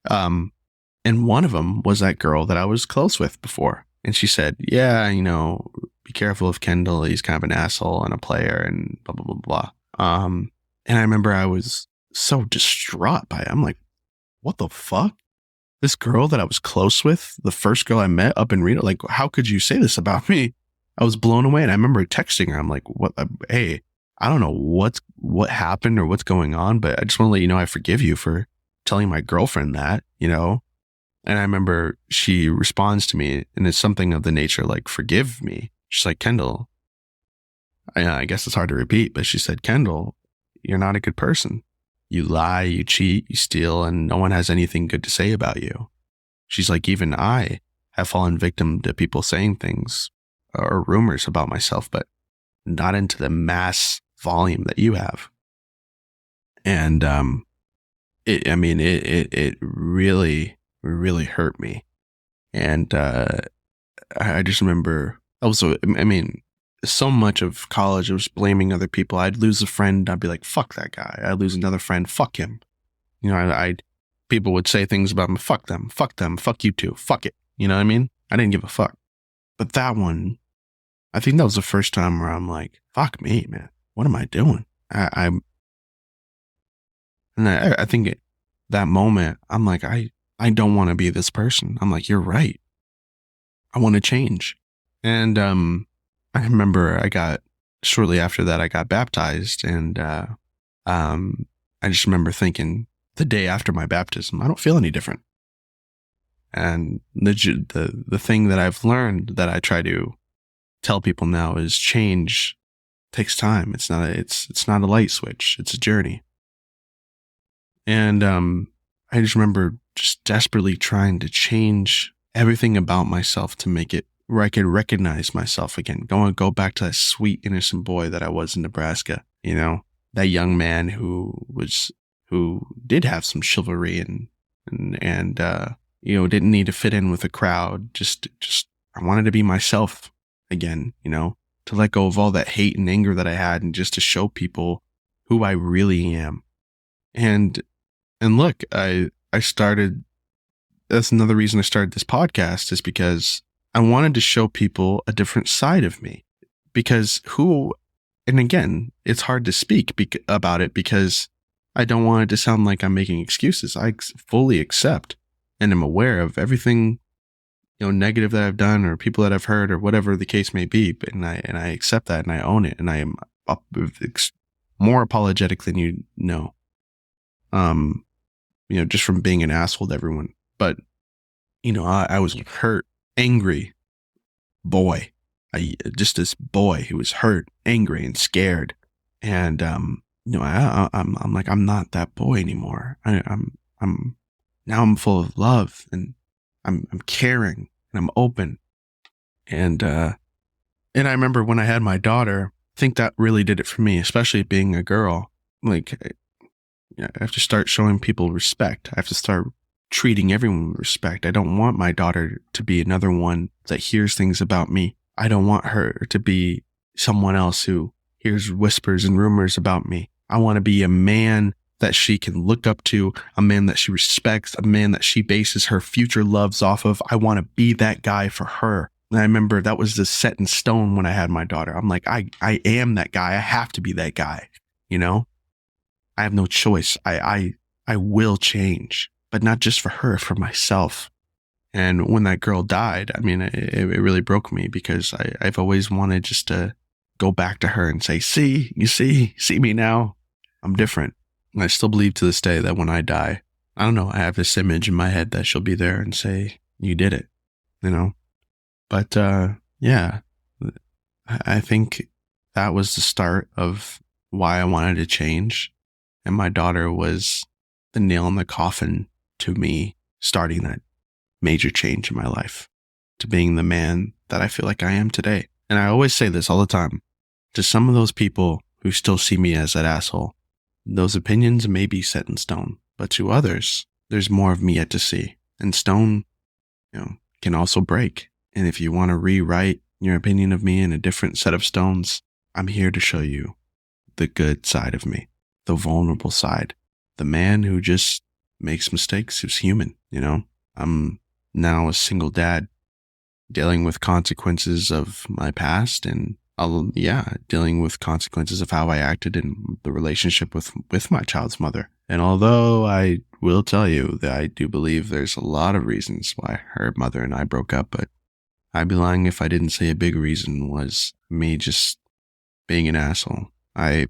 And one of them was that girl that I was close with before. And she said, yeah, be careful of Kendall. He's kind of an asshole and a player and blah, blah, blah, blah. And I remember I was so distraught by it. I'm like, what the fuck? This girl that I was close with, the first girl I met up in Reno, like, how could you say this about me? I was blown away. And I remember texting her. I'm like, what? Hey, I don't know what happened or what's going on, but I just want to let you know I forgive you for telling my girlfriend that, And I remember she responds to me, and it's something of the nature like, forgive me. She's like, Kendall, I guess it's hard to repeat, but she said, Kendall, you're not a good person. You lie, you cheat, you steal, and no one has anything good to say about you. She's like, even I have fallen victim to people saying things or rumors about myself, but not into the mass volume that you have. And it really, really hurt me. And I just remember also, so much of college, I was blaming other people. I'd lose a friend, I'd be like, fuck that guy. I'd lose another friend, fuck him. People would say things about me, fuck them, fuck you too, fuck it. You know what I mean? I didn't give a fuck. But that one, I think that was the first time where I'm like, fuck me, man. What am I doing? I think at that moment, I'm like, I don't want to be this person. I'm like, you're right. I want to change. And I remember shortly after that, I got baptized. And I just remember thinking the day after my baptism, I don't feel any different. And the thing that I've learned that I try to tell people now is change takes time. It's not a light switch. It's a journey. And I just remember just desperately trying to change everything about myself to make it where I could recognize myself again. Go back to that sweet, innocent boy that I was in Nebraska. That young man who did have some chivalry and didn't need to fit in with a crowd. Just I wanted to be myself again, to let go of all that hate and anger that I had and just to show people who I really am. And look, I started, that's another reason I started this podcast, is because I wanted to show people a different side of me. Because and again, it's hard to speak about it because I don't want it to sound like I'm making excuses. I fully accept and am aware of everything, negative that I've done or people that I've hurt or whatever the case may be. And I accept that and I own it, and I am more apologetic than you know. Just from being an asshole to everyone. But, I was hurt, angry boy. Just this boy who was hurt, angry, and scared. And, I'm like, I'm not that boy anymore. I'm full of love and I'm caring and I'm open. And I remember when I had my daughter, I think that really did it for me, especially being a girl. Like, I have to start showing people respect. I have to start treating everyone with respect. I don't want my daughter to be another one that hears things about me. I don't want her to be someone else who hears whispers and rumors about me. I want to be a man that she can look up to, a man that she respects, a man that she bases her future loves off of. I want to be that guy for her. And I remember that was just set in stone when I had my daughter. I'm like, I am that guy. I have to be that guy. You know, I have no choice. I will change, but not just for her, for myself. And when that girl died, I mean, it really broke me because I've always wanted just to go back to her and say, see me now. I'm different. And I still believe to this day that when I die, I don't know, I have this image in my head that she'll be there and say, you did it, you know? But, yeah, I think that was the start of why I wanted to change. And my daughter was the nail in the coffin to me starting that major change in my life, to being the man that I feel like I am today. And I always say this all the time to some of those people who still see me as that asshole. Those opinions may be set in stone, but to others, there's more of me yet to see. And stone, can also break. And if you want to rewrite your opinion of me in a different set of stones, I'm here to show you the good side of me, the vulnerable side, the man who just makes mistakes, who's human, I'm now a single dad dealing with consequences of my past and dealing with consequences of how I acted in the relationship with my child's mother. And although I will tell you that I do believe there's a lot of reasons why her mother and I broke up, but I'd be lying if I didn't say a big reason was me just being an asshole. I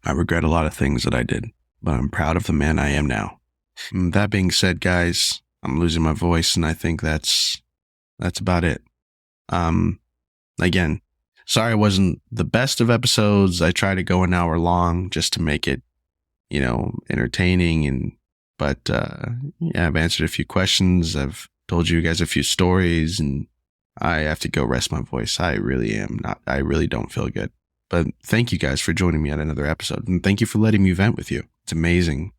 regret a lot of things that I did, but I'm proud of the man I am now. That being said, guys, I'm losing my voice, and I think that's about it. Again, sorry it wasn't the best of episodes. I try to go an hour long just to make it, entertaining. But I've answered a few questions. I've told you guys a few stories, and I have to go rest my voice. I really don't feel good. But thank you guys for joining me on another episode, and thank you for letting me vent with you. It's amazing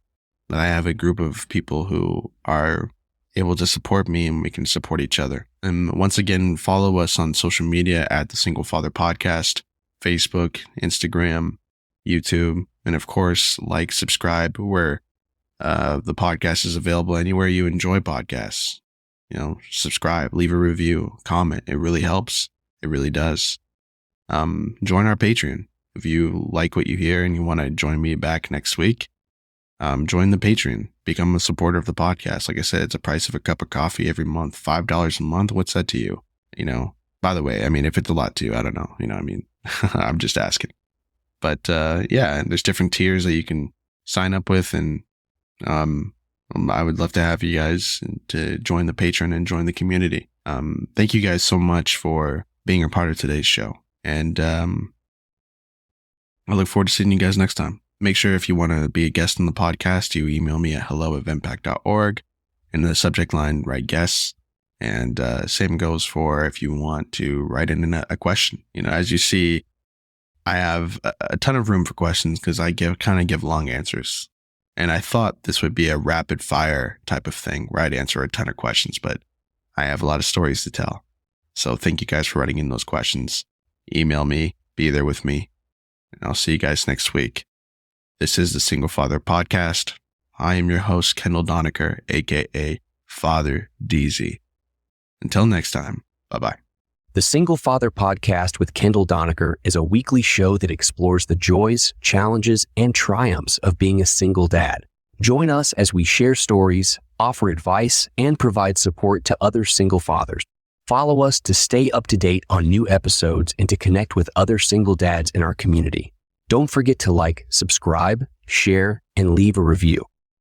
that I have a group of people who are able to support me and we can support each other. And once again, follow us on social media at the Single Father Podcast, Facebook, Instagram, YouTube, and of course, subscribe where the podcast is available anywhere you enjoy podcasts. Subscribe, leave a review, comment. It really helps. It really does. Join our Patreon. If you like what you hear and you want to join me back next week, join the Patreon, become a supporter of the podcast. Like I said, it's a price of a cup of coffee every month, $5 a month. What's that to you? By the way, if it's a lot to you, I don't know. I'm just asking. But, there's different tiers that you can sign up with. And, I would love to have you guys to join the Patreon and join the community. Thank you guys so much for being a part of today's show. And, I look forward to seeing you guys next time. Make sure if you want to be a guest on the podcast, you email me at hello@ventpack.org. In the subject line, write guests. And same goes for if you want to write in a question. As you see, I have a ton of room for questions because I kind of give long answers. And I thought this would be a rapid fire type of thing where I'd answer a ton of questions, but I have a lot of stories to tell. So thank you guys for writing in those questions. Email me, be there with me, and I'll see you guys next week. This is the Single Father Podcast. I am your host, Kendall Donaker, aka Father DZ. Until next time, bye-bye. The Single Father Podcast with Kendall Donaker is a weekly show that explores the joys, challenges, and triumphs of being a single dad. Join us as we share stories, offer advice, and provide support to other single fathers. Follow us to stay up to date on new episodes and to connect with other single dads in our community. Don't forget to subscribe, share, and leave a review.